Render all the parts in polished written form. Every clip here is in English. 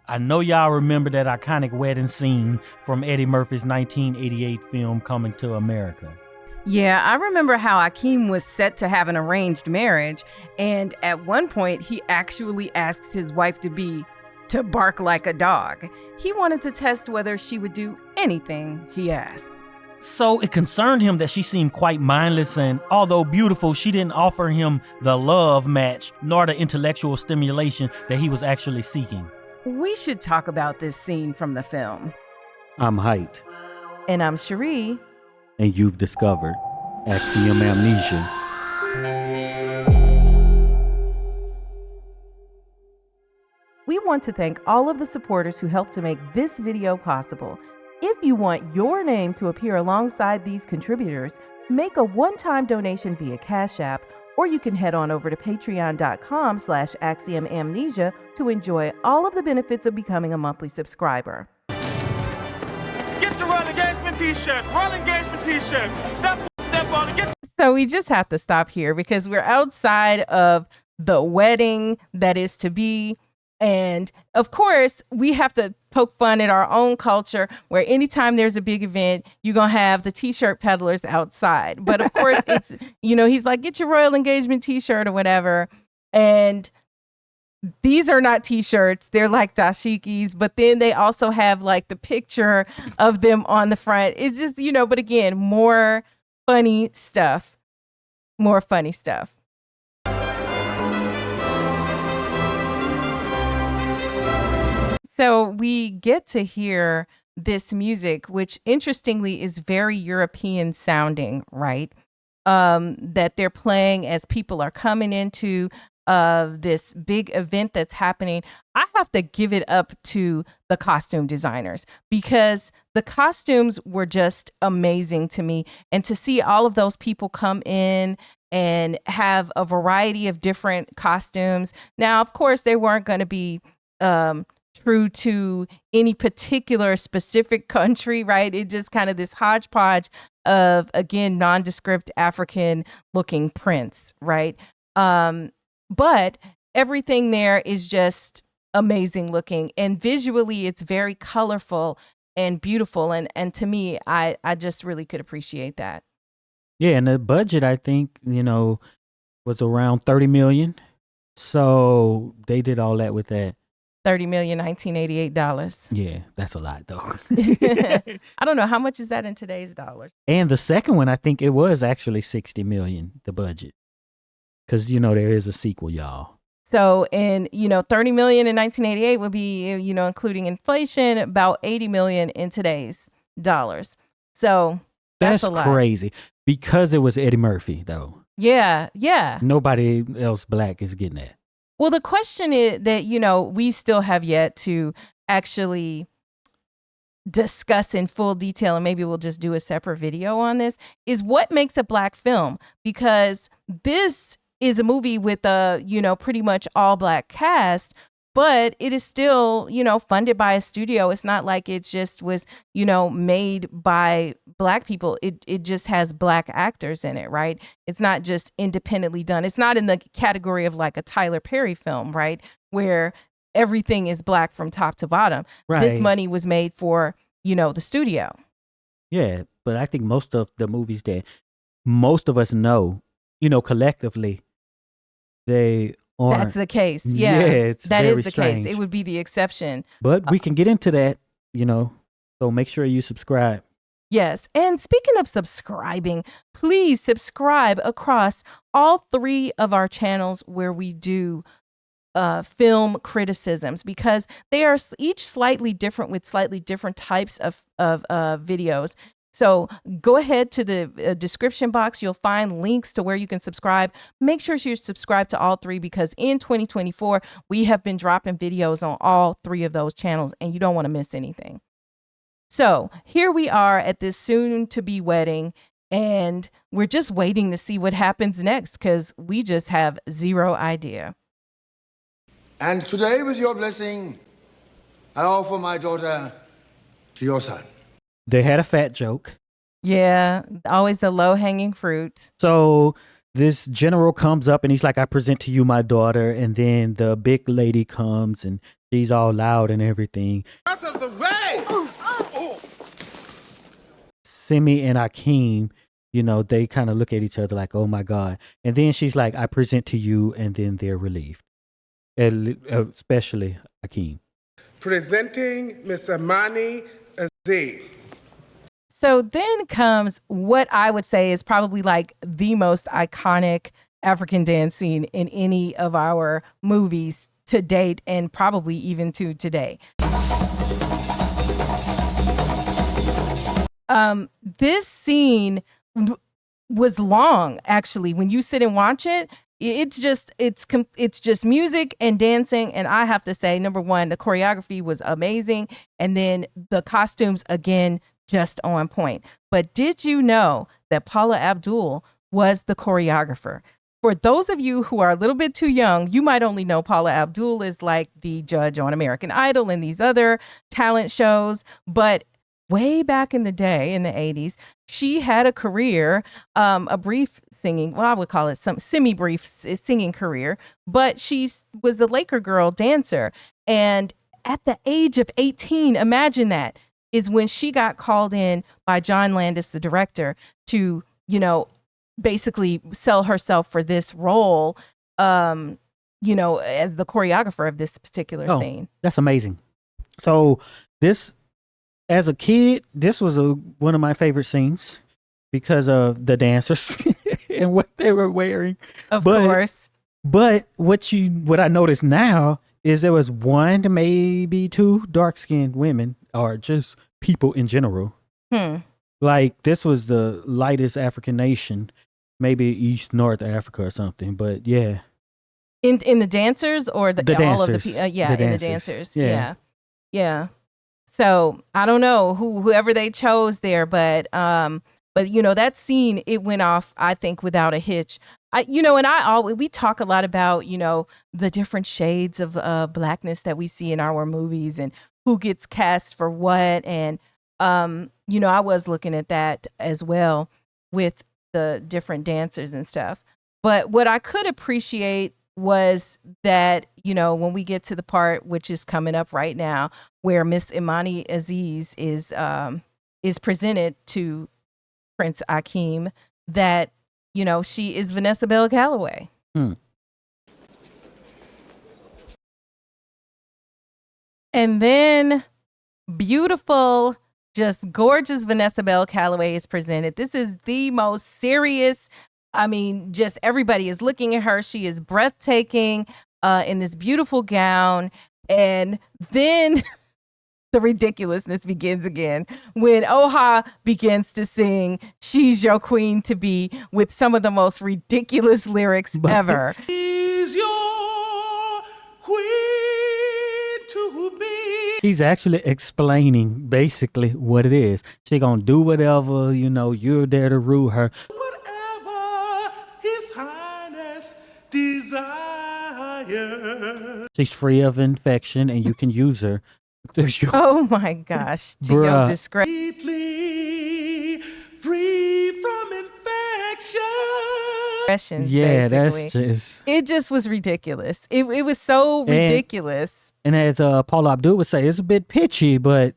I know y'all remember that iconic wedding scene from Eddie Murphy's 1988 film Coming to America. Yeah, I remember how Akeem was set to have an arranged marriage, and at one point he actually asks his wife to bark like a dog. He wanted to test whether she would do anything he asked. So it concerned him that she seemed quite mindless, and although beautiful, she didn't offer him the love match nor the intellectual stimulation that he was actually seeking. We should talk about this scene from the film. I'm Heit. And I'm Cheri. And you've discovered Axiom Amnesia. We want to thank all of the supporters who helped to make this video possible. If you want your name to appear alongside these contributors, make a one-time donation via Cash App, or you can head on over to patreon.com/Axiom Amnesia to enjoy all of the benefits of becoming a monthly subscriber. Get your Royal Engagement t-shirt, Royal Engagement t-shirt. Step on it, So we just have to stop here because we're outside of the wedding that is to be. And of course, we have to poke fun at our own culture where anytime there's a big event, you're going to have the t-shirt peddlers outside. But of course, it's, he's like, get your Royal Engagement t-shirt or whatever. And these are not t-shirts. They're like dashikis. But then they also have like the picture of them on the front. It's just, but again, more funny stuff. More funny stuff. So we get to hear this music, which interestingly is very European sounding, right? That they're playing as people are coming into this big event that's happening. I have to give it up to the costume designers because the costumes were just amazing to me. And to see all of those people come in and have a variety of different costumes. Now, of course, they weren't going to be true to any particular specific country, right? It just kind of this hodgepodge of, again, nondescript African looking prints, right? But everything there is just amazing looking, and visually it's very colorful and beautiful. And to me, I just really could appreciate that. Yeah, and the budget, I think, was around 30 million. So they did all that with that. 30 million, $1988. Yeah, that's a lot though. I don't know. How much is that in today's dollars? And the second one, I think it was actually 60 million, the budget. Because, there is a sequel, y'all. So, 30 million in 1988 would be, including inflation, about 80 million in today's dollars. So that's a lot. Crazy. Because it was Eddie Murphy, though. Yeah, yeah. Nobody else black is getting that. Well, the question is that, we still have yet to actually discuss in full detail, and maybe we'll just do a separate video on this, is what makes a black film? Because this is a movie with a, pretty much all black cast, but it is still, funded by a studio. It's not like it just was, made by black people. It just has black actors in it, right? It's not just independently done. It's not in the category of like a Tyler Perry film, right? Where everything is black from top to bottom. Right. This money was made for, the studio. Yeah, but I think most of the movies that most of us know, collectively, they aren't. That's the case. Yeah, it's that is the strange. case. It would be the exception. But we can get into that, so make sure you subscribe. Yes. And speaking of subscribing, please subscribe across all 3 of our channels where we do film criticisms, because they are each slightly different with slightly different types of videos. So go ahead to the description box. You'll find links to where you can subscribe. Make sure you're subscribed to all 3, because in 2024, we have been dropping videos on all 3 of those channels, and you don't want to miss anything. So here we are at this soon to be wedding, and we're just waiting to see what happens next because we just have zero idea. And today, with your blessing, I offer my daughter to your son. They had a fat joke. Yeah, always the low-hanging fruit. So this general comes up and he's like, I present to you my daughter. And then the big lady comes and She's all loud and everything. Out of the way! Simi and Akeem, you know, they kind of look at each other like, oh my God. And then she's like, I present to you, and then they're relieved. Especially Akeem. Presenting Miss Amani Aziz. So then comes what I would say is probably like the most iconic African dance scene in any of our movies to date, and probably even to today. This scene was long, actually. When you sit and watch it, it's just music and dancing. And I have to say, number one, the choreography was amazing. And then the costumes, again, just on point. But did you know that Paula Abdul was the choreographer? For those of you who are a little bit too young, you might only know Paula Abdul is like the judge on American Idol and these other talent shows. But way back in the day, in the 80s, she had a career, a brief singing, well, I would call it some semi-brief singing career, but she was a Laker girl dancer. And at the age of 18, imagine that, is when she got called in by John Landis, the director, to, you know, basically sell herself for this role, you know, as the choreographer of this particular scene. That's amazing. So this, as a kid, this was one of my favorite scenes because of the dancers and what they were wearing. Of course. But what I notice now is there was one to maybe two dark-skinned women, or just people in general. Like, this was the lightest African nation, maybe East North Africa or something. But yeah, in the dancers, or the all dancers. of the The in the dancers. dancers. Yeah. So I don't know whoever they chose there, but you know, that scene, it went off, I think, without a hitch. We talk a lot about, you know, the different shades of blackness that we see in our movies and who gets cast for what. And, you know, I was looking at that as well with the different dancers and stuff. But what I could appreciate was that, you know, when we get to the part which is coming up right now, where Miss Imani Aziz is presented to Prince Akeem, that, you know, she is Vanessa Bell Calloway. And then beautiful, just gorgeous Vanessa Bell Calloway is presented. This is the most serious. I mean, just everybody is looking at her. She is breathtaking in this beautiful gown. And then the ridiculousness begins again when Oha begins to sing "She's Your Queen to Be" with some of the most ridiculous lyrics ever. She's your queen to be. he's actually explaining basically what it is. She gonna do whatever, you know, you're there to rule her. Whatever His Highness desires. She's free of infection and you can use her. Oh my gosh, to your disgrace. Completely free from infection. Yeah, basically. that's just... It just was ridiculous. It was so ridiculous. And as Paula Abdul would say, it's a bit pitchy, but...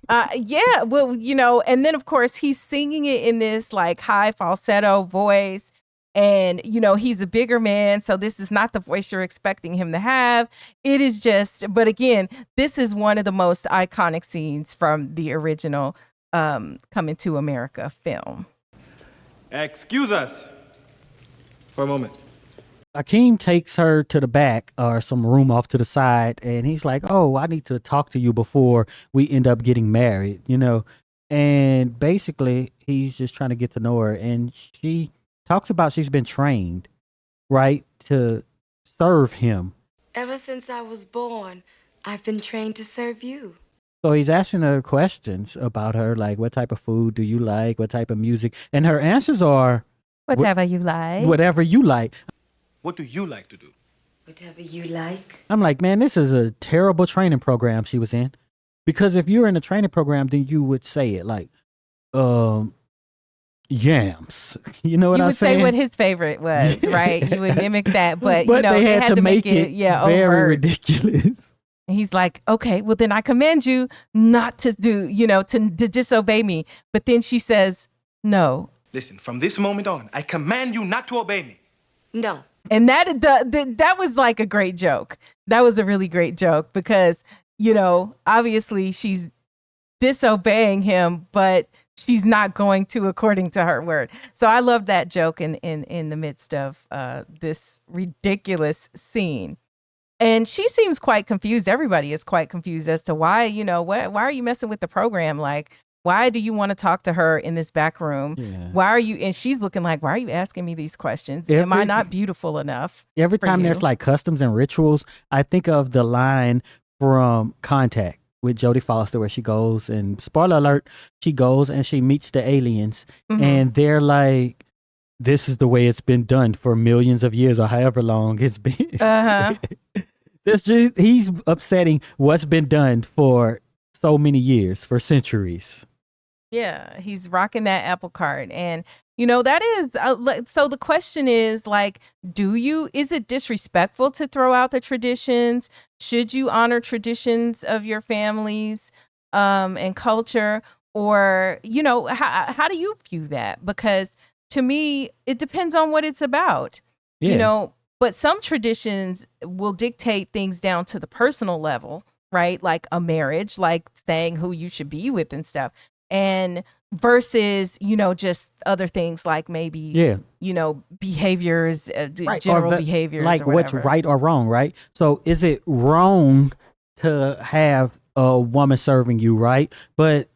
Yeah, well, you know, and then of course he's singing it in this like high falsetto voice. And, you know, he's a bigger man, so this is not the voice you're expecting him to have. It is just, but again, this is one of the most iconic scenes from the original Coming to America film. Excuse us for a moment. Akeem takes her to the back or some room off to the side, and he's like, oh, I need to talk to you before we end up getting married, you know. And basically, he's just trying to get to know her, and she talks about she's been trained, right, to serve him. Ever since I was born, I've been trained to serve you. So he's asking her questions about her, like, what type of food do you like? What type of music? And her answers are... Whatever you like. Whatever you like. What do you like to do? Whatever you like. I'm like, man, this is a terrible training program she was in. Because if you're in a training program, then you would say it like, yams. You know what I'm saying? You would say what his favorite was, right? You would mimic that, but you know, they had to make it yeah, very overt. ridiculous. And he's like, okay, well then I command you not to do, to disobey me. But then she says, no. Listen, from this moment on, I command you not to obey me. No. And that was like a great joke. That was a really great joke because, obviously she's disobeying him, but she's not going to according to her word. So I love that joke in the midst of this ridiculous scene. And she seems quite confused. Everybody is quite confused as to why, why are you messing with the program? Like, why do you want to talk to her in this back room? Yeah. Why are you? And she's looking like, why are you asking me these questions? Am I not beautiful enough? Every for time you? there's like customs and rituals, I think of the line from Contact with Jodie Foster where she goes and, spoiler alert, she goes and she meets the aliens and they're like, this is the way it's been done for millions of years or however long it's been. He's upsetting what's been done for so many years, for centuries. Yeah, he's rocking that apple cart. And, that is, so the question is like, is it disrespectful to throw out the traditions? Should you honor traditions of your families and culture? Or, how do you view that? Because to me, it depends on what it's about, but some traditions will dictate things down to the personal level, right? Like a marriage, like saying who you should be with and stuff. And versus, just other things like maybe, behaviors, Right. general behaviors. Like or what's whatever. right or wrong, right? So is it wrong to have a woman serving you, right? But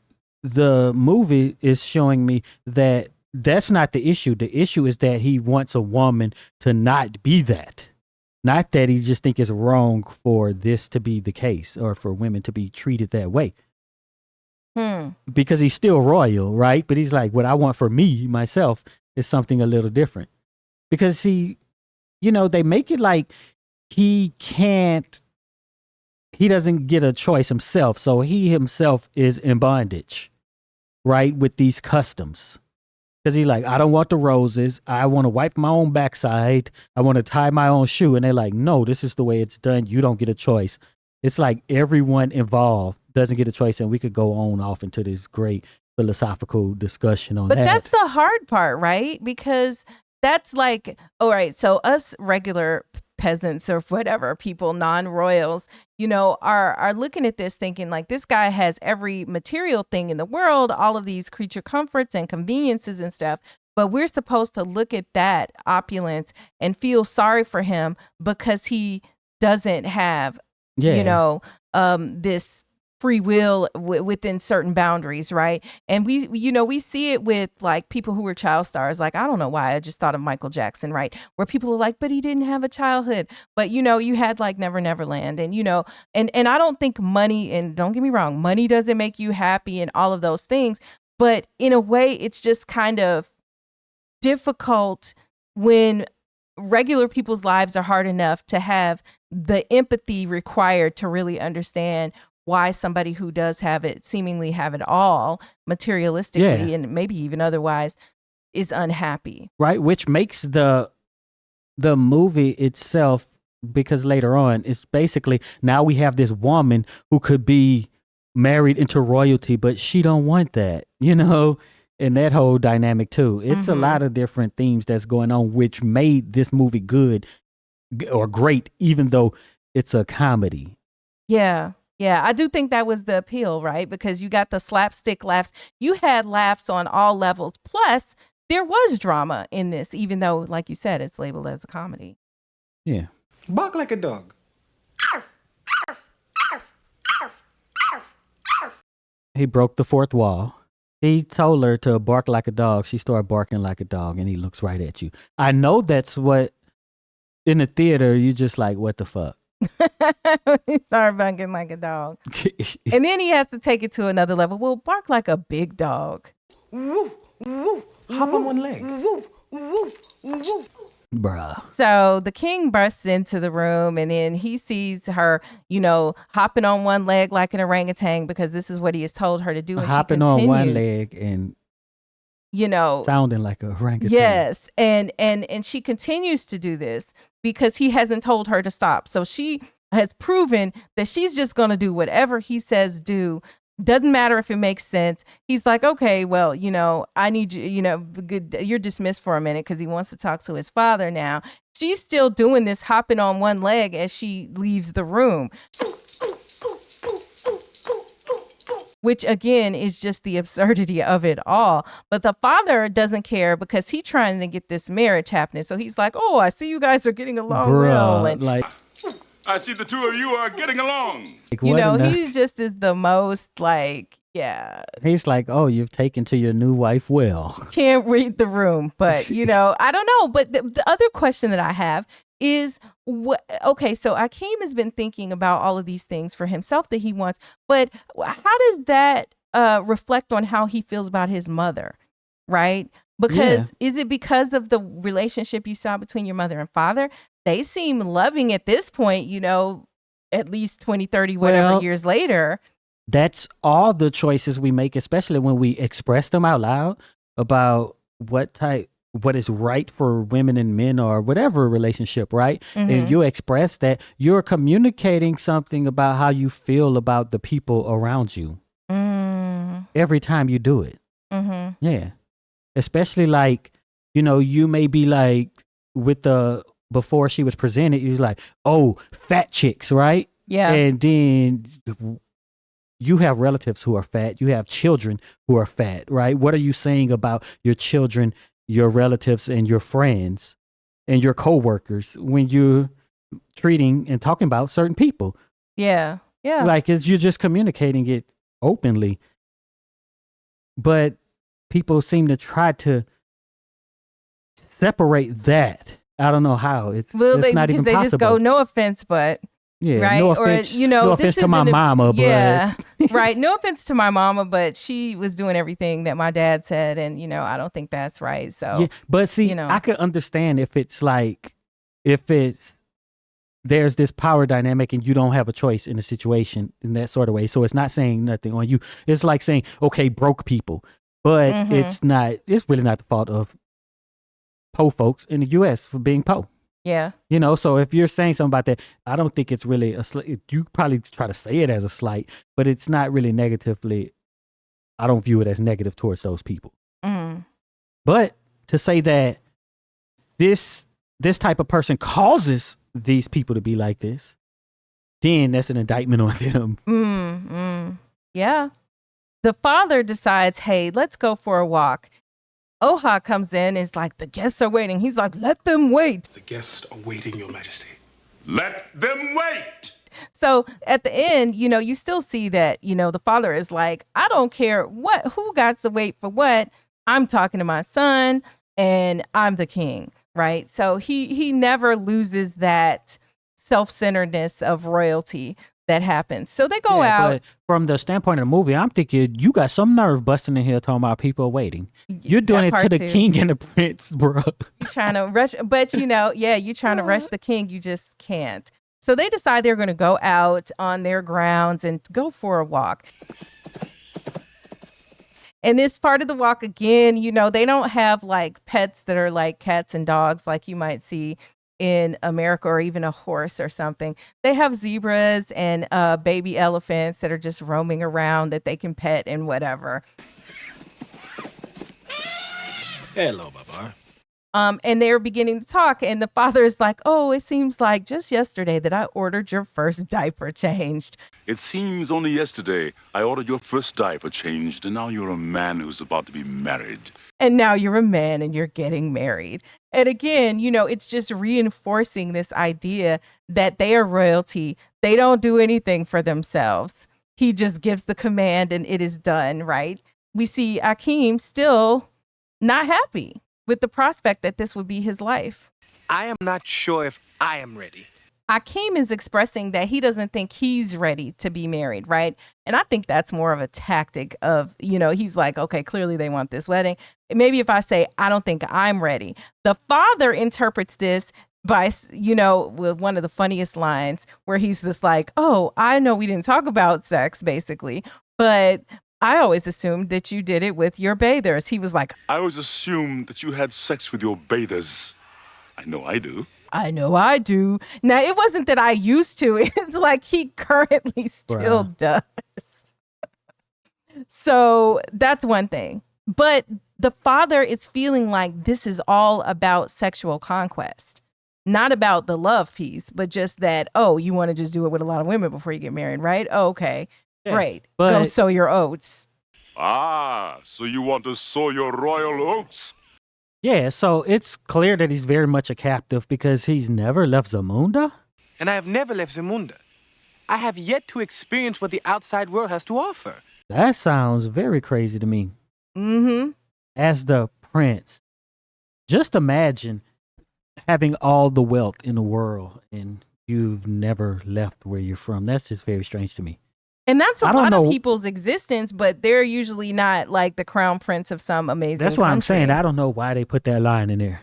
the movie is showing me that that's not the issue. The issue is that he wants a woman to not be that. Not that he just think it's wrong for this to be the case or for women to be treated that way. Because he's still royal, right? But he's like, what I want for me, myself, is something a little different. Because they make it like he doesn't get a choice himself. So he himself is in bondage, right? With these customs. Because he's like, I don't want the roses. I want to wipe my own backside. I want to tie my own shoe. And they're like, no, this is the way it's done. You don't get a choice. It's like everyone involved doesn't get a choice. And we could go on off into this great philosophical discussion on that. But that's the hard part, right? Because that's like, all right, so us regular peasants or whatever, people, non-royals, are looking at this thinking like this guy has every material thing in the world, all of these creature comforts and conveniences and stuff. But we're supposed to look at that opulence and feel sorry for him because he doesn't have, this free will within certain boundaries, right? And we see it with like people who were child stars. Like, I don't know why, I just thought of Michael Jackson, right? Where people are like, but he didn't have a childhood. But you had like Never Never Land, and and I don't think money, and don't get me wrong, money doesn't make you happy and all of those things. But in a way, it's just kind of difficult when regular people's lives are hard enough to have the empathy required to really understand why somebody who does seemingly have it all materialistically and maybe even otherwise is unhappy. Right. Which makes the movie itself, because later on it's basically now we have this woman who could be married into royalty, but she don't want that, and that whole dynamic too. It's a lot of different themes that's going on, which made this movie good or great, even though it's a comedy. Yeah. Yeah, I do think that was the appeal, right? Because you got the slapstick laughs. You had laughs on all levels. Plus, there was drama in this, even though, like you said, it's labeled as a comedy. Yeah. Bark like a dog. He broke the fourth wall. He told her to bark like a dog. She started barking like a dog, and he looks right at you. I know that's what, in the theater, you just like, what the fuck? He started barking like a dog. And then he has to take it to another level. Well, bark like a big dog. Woof, woof. Hop on one leg. Woof, woof, woof. Bruh. So the king bursts into the room, and then he sees her, hopping on one leg like an orangutan, because this is what he has told her to do. And hopping she on one leg and sounding like a orangutan. Yes, and she continues to do this because he hasn't told her to stop. So she has proven that she's just going to do whatever he says do. Doesn't matter if it makes sense. He's like, okay, well, I need you, you're dismissed for a minute because he wants to talk to his father now. She's still doing this, hopping on one leg as she leaves the room, which again is just the absurdity of it all. But the father doesn't care because he's trying to get this marriage happening. So he's like, oh, I see you guys are getting along well. And I see the two of you are getting along. He just is the most He's like, oh, you've taken to your new wife well. Can't read the room. But, I don't know. But the other question that I have is, so Akeem has been thinking about all of these things for himself that he wants. But how does that reflect on how he feels about his mother? Right? Because is it because of the relationship you saw between your mother and father? They seem loving at this point, at least 20, 30, whatever years later. That's all the choices we make, especially when we express them out loud about what is right for women and men or whatever relationship, right? Mm-hmm. And you express that, you're communicating something about how you feel about the people around you every time you do it. Mm-hmm. Yeah. Especially you may be like with before she was presented, you're like, oh, fat chicks, right? Yeah. And then you have relatives who are fat. You have children who are fat, right? What are you saying about your children, your relatives, and your friends and your coworkers when you're treating and talking about certain people? Yeah. Yeah. Like you're just communicating it openly. But people seem to try to separate that. I don't know how. It's not even possible. They just go, no offense, but right? No offense, or no offense to my mama, yeah, but right. No offense to my mama, but she was doing everything that my dad said, and I don't think that's right. So, but see, I could understand if there's this power dynamic and you don't have a choice in a situation in that sort of way. So it's not saying nothing on you. It's like saying, okay, broke people, but it's really not the fault of po folks in the U.S. for being po. Yeah. So if you're saying something about that, I don't think it's really a slight. You probably try to say it as a slight, but it's not really negatively. I don't view it as negative towards those people. Mm. But to say that this type of person causes these people to be like this, then that's an indictment on them. Yeah. The father decides, hey, let's go for a walk. Oha comes in and is like, the guests are waiting. He's like, let them wait. The guests are waiting, Your Majesty. Let them wait. So at the end, you still see that, the father is like, I don't care who got to wait for what. I'm talking to my son and I'm the king, right? So he never loses that self-centeredness of royalty that happens. So they go out. But from the standpoint of the movie, I'm thinking you got some nerve busting in here talking about people waiting. You're doing it to the king and the prince, bro. You're trying to rush, but you're trying to rush the king. You just can't. So they decide they're going to go out on their grounds and go for a walk. And this part of the walk, again, they don't have like pets that are like cats and dogs like you might see in America, or even a horse or something. They have zebras and baby elephants that are just roaming around that they can pet and whatever. Hello, Baba. And they're beginning to talk, and the father is like, oh, it seems like just yesterday that I ordered your first diaper changed. It seems only yesterday I ordered your first diaper changed, and now you're a man who's about to be married. And now you're a man and you're getting married. And again, it's just reinforcing this idea that they are royalty. They don't do anything for themselves. He just gives the command and it is done, right? We see Akeem still not happy with the prospect that this would be his life. I am not sure if I am ready. Akeem is expressing that he doesn't think he's ready to be married, right? And I think that's more of a tactic of, he's like, okay, clearly they want this wedding. Maybe if I say, I don't think I'm ready. The father interprets this by, with one of the funniest lines where he's just like, oh, I know we didn't talk about sex, basically, but I always assumed that you did it with your bathers. He was like, I always assumed that you had sex with your bathers. I know I do. I know I do. Now, it wasn't that I used to. It's like he currently still does. So that's one thing. But the father is feeling like this is all about sexual conquest, not about the love piece, but just that, oh, you want to just do it with a lot of women before you get married, right? Oh, okay, great. Go sow your oats. Ah, so you want to sow your royal oats? Yeah, so it's clear that he's very much a captive because he's never left Zamunda. And I have never left Zamunda. I have yet to experience what the outside world has to offer. That sounds very crazy to me. Mm-hmm. As the prince, just imagine having all the wealth in the world and you've never left where you're from. That's just very strange to me. And that's a lot of people's existence, but they're usually not like the crown prince of some amazing That's why country. I'm saying I don't know why they put that line in there.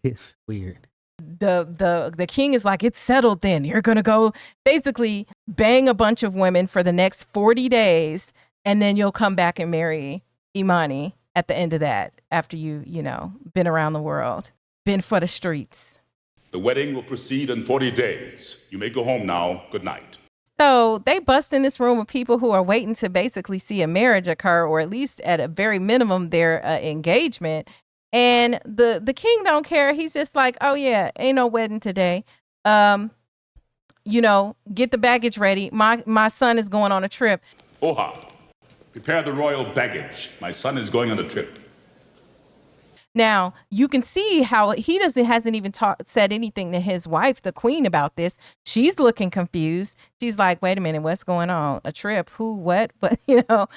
It's weird. The king is like, it's settled then. You're going to go basically bang a bunch of women for the next 40 days, and then you'll come back and marry Imani at the end of that after you know, been around the world, been for the streets. The wedding will proceed in 40 days. You may go home now. Good night. So they bust in this room of people who are waiting to basically see a marriage occur, or at least at a very minimum their engagement. And the king don't care. He's just like, oh yeah, ain't no wedding today. You know, get the baggage ready. My son is going on a trip. Oha, prepare the royal baggage. My son is going on a trip. Now, you can see how he hasn't even said anything to his wife, the queen, about this. She's looking confused. She's like, wait a minute, what's going on? A trip? Who? What? But, you know,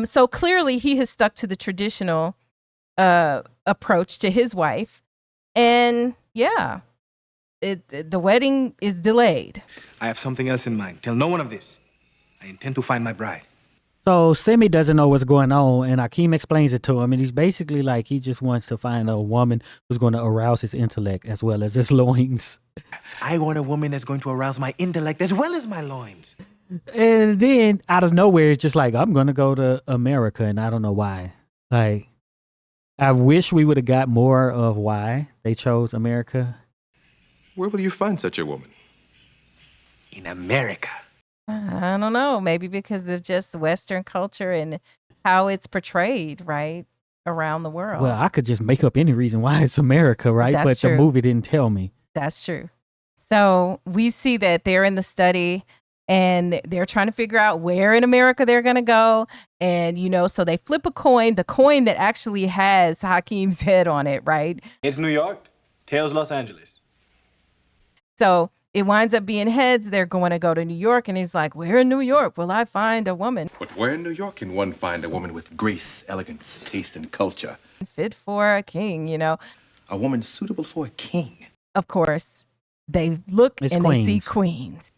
so clearly he has stuck to the traditional approach to his wife. And yeah, the wedding is delayed. I have something else in mind. Tell no one of this. I intend to find my bride. So Simi doesn't know what's going on, and Akeem explains it to him, and he's basically like he just wants to find a woman who's going to arouse his intellect as well as his loins. I want a woman that's going to arouse my intellect as well as my loins. And then out of nowhere, it's just like, I'm going to go to America, and I don't know why. Like, I wish we would have got more of why they chose America. Where will you find such a woman? In America. I don't know. Maybe because of just Western culture and how it's portrayed, right, around the world. Well, I could just make up any reason why it's America, right? That's but true. The movie didn't tell me. That's true. So we see that they're in the study and they're trying to figure out where in America they're going to go. And, you know, so they flip a coin, the coin that actually has Hakeem's head on it, right? It's New York. Tails, Los Angeles. So it winds up being heads. They're going to go to New York. And he's like, where in New York will I find a woman? But where in New York can one find a woman with grace, elegance, taste, and culture? Fit for a king, you know. A woman suitable for a king. Of course, they look It's and queens. they see queens.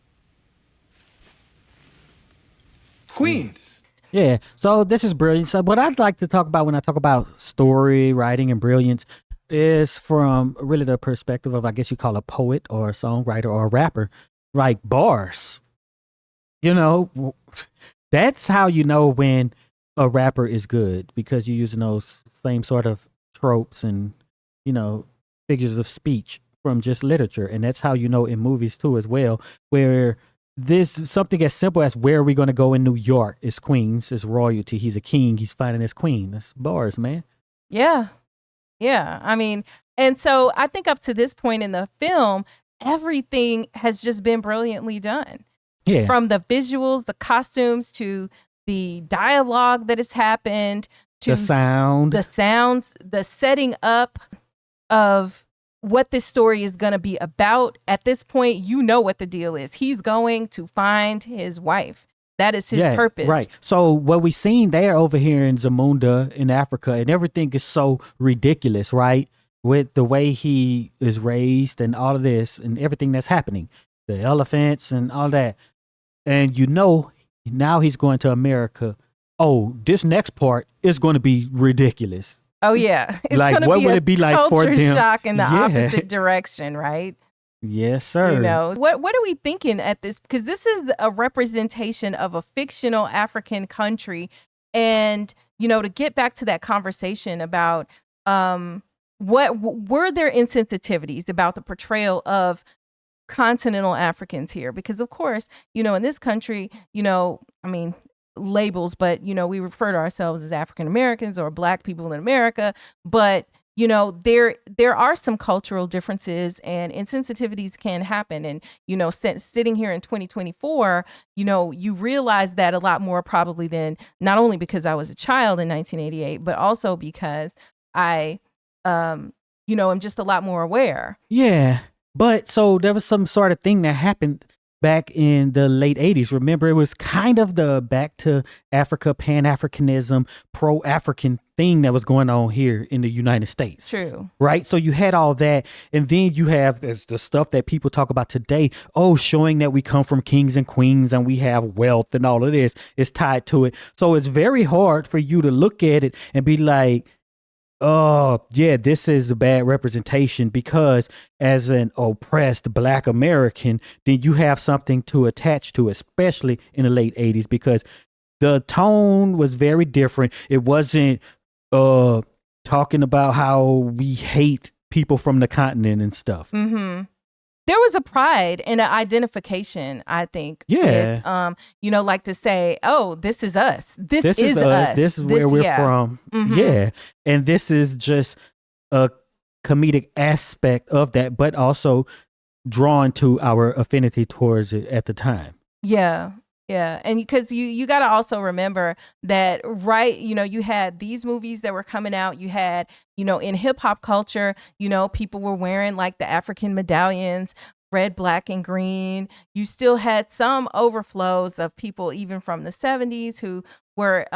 Queens. Yeah, so this is brilliant. So what I'd like to talk about when I talk about story, writing, and brilliance is from really the perspective of, I guess you call a poet or a songwriter or a rapper, like bars. You know, that's how you know when a rapper is good, because you're using those same sort of tropes and, you know, figures of speech from just literature. And that's how you know in movies too as well, where this something as simple as where are we going to go in New York is Queens, is royalty. He's a king. He's finding his queen. That's bars, man. Yeah. Yeah. I mean, and so I think up to this point in the film, everything has just been brilliantly done. Yeah. From the visuals, the costumes, to the dialogue that has happened, to The sound. the sounds, the setting up of what this story is going to be about. At this point, you know what the deal is. He's going to find his wife. That is his purpose. Right. So what we seen there over here in Zamunda in Africa, and everything is so ridiculous, right? With the way he is raised and all of this and everything that's happening, the elephants and all that. And you know, now he's going to America. Oh, this next part is going to be ridiculous. Oh yeah, it's Like, gonna what be would a it be like for culture them? shock in the Yeah. opposite direction, right? Yes, sir. You know, what are we thinking at this? Because this is a representation of a fictional African country. And, you know, to get back to that conversation about, were there insensitivities about the portrayal of continental Africans here? Because of course, in this country, I mean, labels, but we refer to ourselves as African Americans or Black people in America, but there are some cultural differences and insensitivities can happen. And, sitting here in 2024, you realize that a lot more probably than, not only because I was a child in 1988, but also because I, am just a lot more aware. Yeah. But so there was some sort of thing that happened back in the late 80s. Remember, it was kind of the back to Africa, Pan-Africanism, pro-African thing that was going on here in the United States. True. Right? So you had all that. And then you have the stuff that people talk about today. Oh, showing that we come from kings and queens and we have wealth and all of this is tied to it. So it's very hard for you to look at it and be like, oh, yeah, this is a bad representation, because as an oppressed Black American, then you have something to attach to, especially in the late 80s, because the tone was very different. It wasn't talking about how we hate people from the continent and stuff. Mm-hmm. There was a pride and an identification, I think. Yeah. With, like to say, oh, this is us. This is us. This is where we're from. Mm-hmm. Yeah. And this is just a comedic aspect of that, but also drawn to our affinity towards it at the time. Yeah. Yeah. And because you got to also remember that, right, you had these movies that were coming out. You had, in hip hop culture, people were wearing like the African medallions, red, black, and green. You still had some overflows of people even from the 70s who were,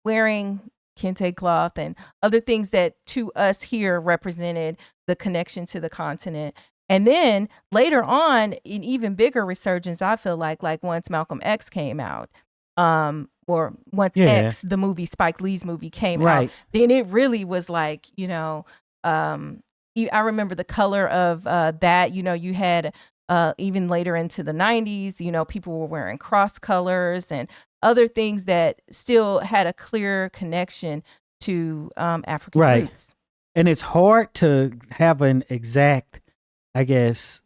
wearing kente cloth and other things that to us here represented the connection to the continent. And then later on, an even bigger resurgence, I feel like once Malcolm X came out, or once X, the movie, Spike Lee's movie came out, then it really was like, I remember the color of that. You had even later into the 90s, people were wearing cross colors and other things that still had a clear connection to African roots. And it's hard to have an exact, I guess,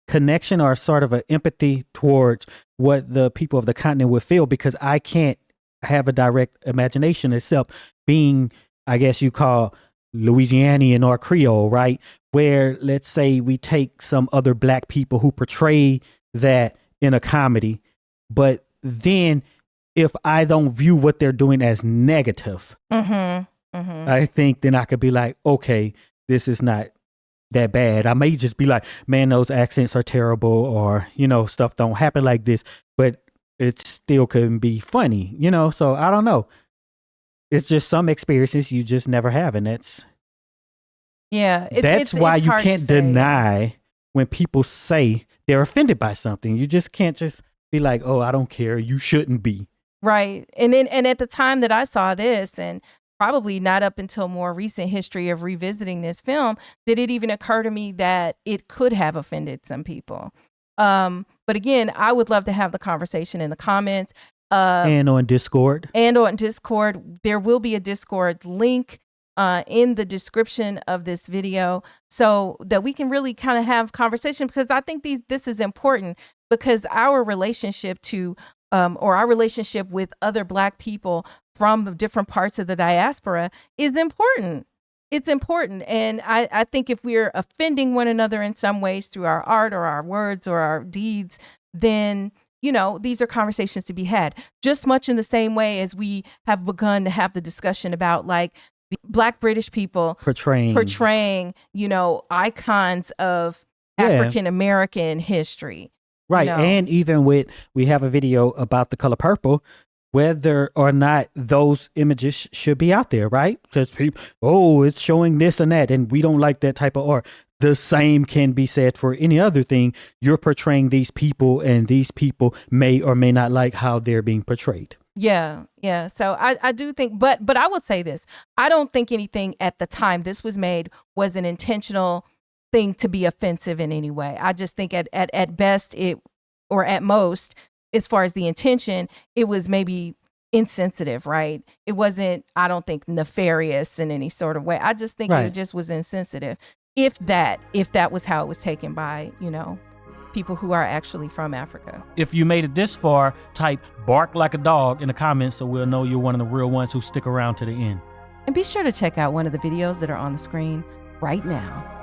connection or sort of an empathy towards what the people of the continent would feel, because I can't have a direct imagination except being, I guess you call Louisianian or Creole, right? Where let's say we take some other Black people who portray that in a comedy, but then if I don't view what they're doing as negative, I think then I could be like, okay, this is not that bad. I may just be like, man, those accents are terrible, or stuff don't happen like this, but it still couldn't be funny, so I don't know. It's just some experiences you just never have, and that's why you can't deny when people say they're offended by something. You just can't just be like, oh, I don't care, you shouldn't be. Right. And at the time that I saw this, and probably not up until more recent history of revisiting this film, did it even occur to me that it could have offended some people. But again, I would love to have the conversation in the comments. And on Discord. There will be a Discord link in the description of this video so that we can really kind of have conversation, because I think this is important, because our relationship to or our relationship with other Black people from different parts of the diaspora is important. It's important. And I think if we're offending one another in some ways through our art or our words or our deeds, then, these are conversations to be had, just much in the same way as we have begun to have the discussion about like the Black British people portraying, icons of African American history. Right. And even we have a video about The Color Purple, whether or not those images should be out there, right? Because people, it's showing this and that, and we don't like that type of art. The same can be said for any other thing. You're portraying these people, and these people may or may not like how they're being portrayed. Yeah. So I do think, but I will say this. I don't think anything at the time this was made was an intentional thing to be offensive in any way. I just think at best or at most, as far as the intention, it was maybe insensitive, right? It wasn't, I don't think, nefarious in any sort of way. I just think it just was insensitive. If that was how it was taken by, people who are actually from Africa. If you made it this far, type bark like a dog in the comments so we'll know you're one of the real ones who stick around to the end. And be sure to check out one of the videos that are on the screen right now.